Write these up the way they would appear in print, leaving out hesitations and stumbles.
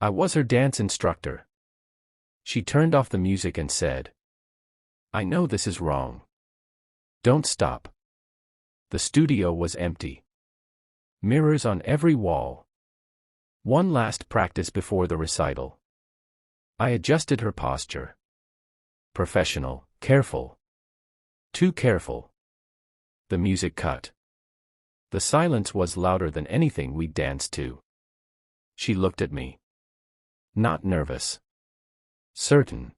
I was her dance instructor. She turned off the music and said, "I know this is wrong. Don't stop." The studio was empty. Mirrors on every wall. One last practice before the recital. I adjusted her posture. Professional, careful. Too careful. The music cut. The silence was louder than anything we'd danced to. She looked at me. Not nervous. Certain.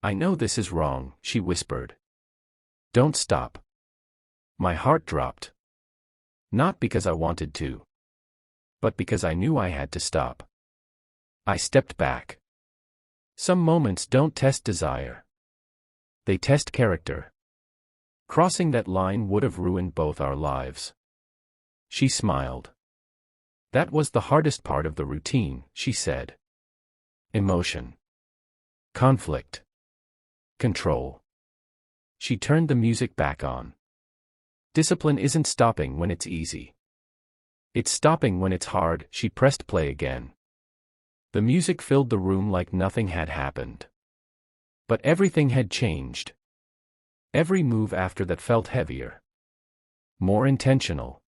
"I know this is wrong," she whispered. "Don't stop." My heart dropped. Not because I wanted to, but because I knew I had to stop. I stepped back. Some moments don't test desire. They test character. Crossing that line would have ruined both our lives. She smiled. "That was the hardest part of the routine," she said. Emotion. Conflict. Control. She turned the music back on. Discipline isn't stopping when it's easy. It's stopping when it's hard. She pressed play again. The music filled the room like nothing had happened. But everything had changed. Every move after that felt heavier. More intentional.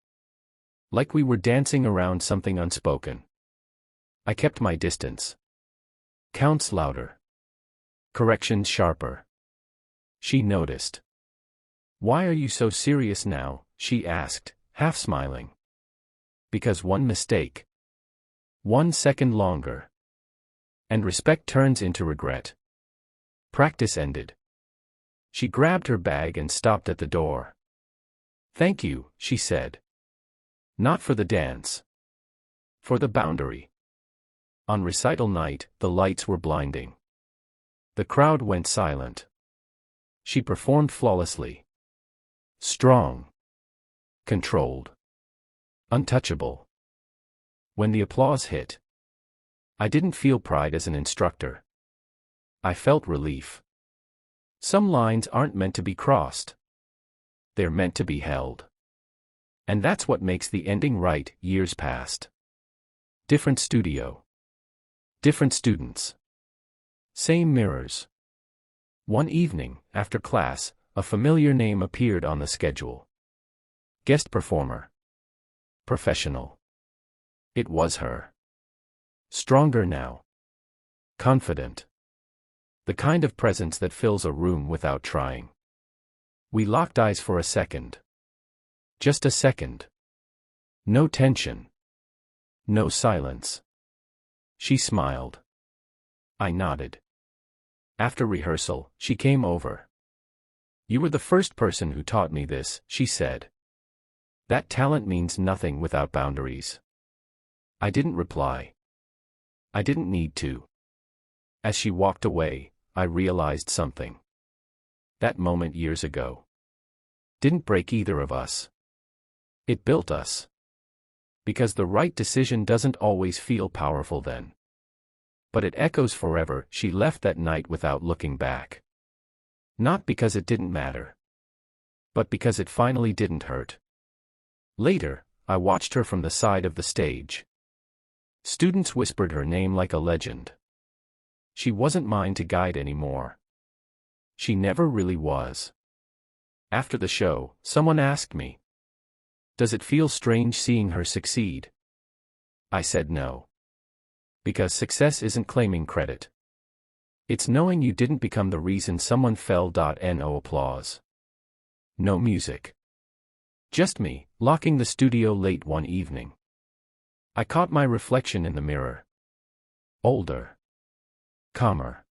Like we were dancing around something unspoken. I kept my distance. Counts louder. Corrections sharper. She noticed. "Why are you so serious now?" she asked, half smiling. "Because one mistake. 1 second longer. And respect turns into regret." Practice ended. She grabbed her bag and stopped at the door. "Thank you," she said. "Not for the dance. For the boundary." On recital night, the lights were blinding. The crowd went silent. She performed flawlessly. Strong. Controlled. Untouchable. When the applause hit, I didn't feel pride as an instructor. I felt relief. Some lines aren't meant to be crossed. They're meant to be held. And that's what makes the ending right. Years passed. Different studio. Different students. Same mirrors. One evening, after class, a familiar name appeared on the schedule. Guest performer. Professional. It was her. Stronger now. Confident. The kind of presence that fills a room without trying. We locked eyes for a second. Just a second. No tension. No silence. She smiled. I nodded. After rehearsal, she came over. "You were the first person who taught me this," she said. "That talent means nothing without boundaries." I didn't reply. I didn't need to. As she walked away, I realized something. That moment years ago didn't break either of us. It built us. Because the right decision doesn't always feel powerful then. But it echoes forever. She left that night without looking back. Not because it didn't matter, but because it finally didn't hurt. Later, I watched her from the side of the stage. Students whispered her name like a legend. She wasn't mine to guide anymore. She never really was. After the show, someone asked me, "Does it feel strange seeing her succeed?" I said no. Because success isn't claiming credit. It's knowing you didn't become the reason someone fell. No applause. No music. Just me, locking the studio late one evening. I caught my reflection in the mirror. Older. Calmer.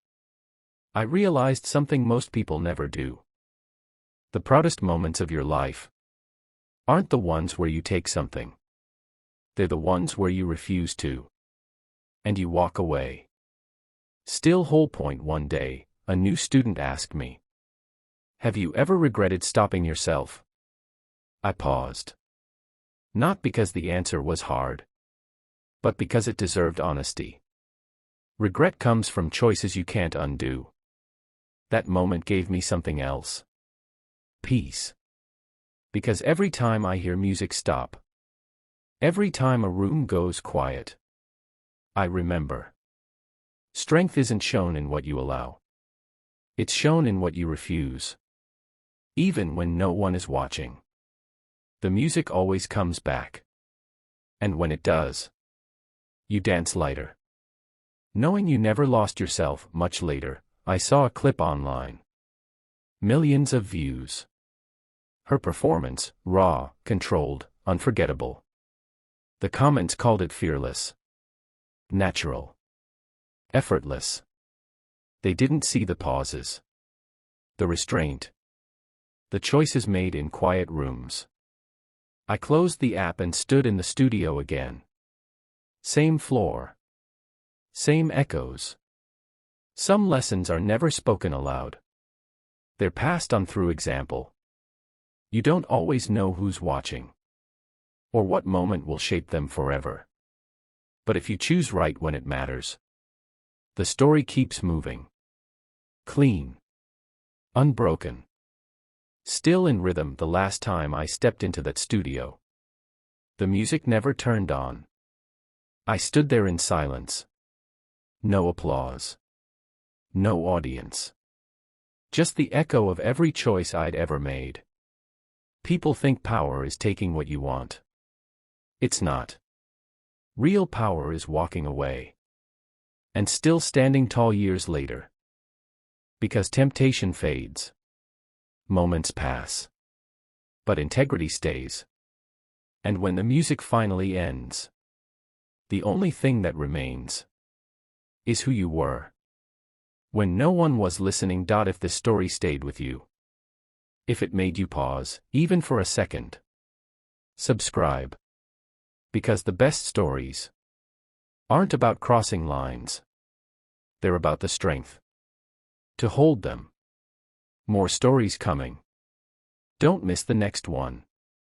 I realized something most people never do. The proudest moments of your life aren't the ones where you take something. They're the ones where you refuse to. And you walk away. Still whole point. One day, a new student asked me, "Have you ever regretted stopping yourself?" I paused. Not because the answer was hard, but because it deserved honesty. Regret comes from choices you can't undo. That moment gave me something else. Peace. Because every time I hear music stop, every time a room goes quiet, I remember. Strength isn't shown in what you allow. It's shown in what you refuse. Even when no one is watching. The music always comes back. And when it does, you dance lighter. Knowing you never lost yourself. Much later, I saw a clip online. Millions of views. Her performance, raw, controlled, unforgettable. The comments called it fearless. Natural. Effortless. They didn't see the pauses. The restraint. The choices made in quiet rooms. I closed the app and stood in the studio again. Same floor. Same echoes. Some lessons are never spoken aloud. They're passed on through example. You don't always know who's watching. Or what moment will shape them forever. But if you choose right when it matters, the story keeps moving. Clean. Unbroken. Still in rhythm. The last time I stepped into that studio, the music never turned on. I stood there in silence. No applause. No audience. Just the echo of every choice I'd ever made. People think power is taking what you want. It's not. Real power is walking away. And still standing tall years later. Because temptation fades. Moments pass. But integrity stays. And when the music finally ends, the only thing that remains is who you were. When no one was listening. If this story stayed with you, if it made you pause, even for a second, subscribe. Because the best stories aren't about crossing lines. They're about the strength to hold them. More stories coming. Don't miss the next one.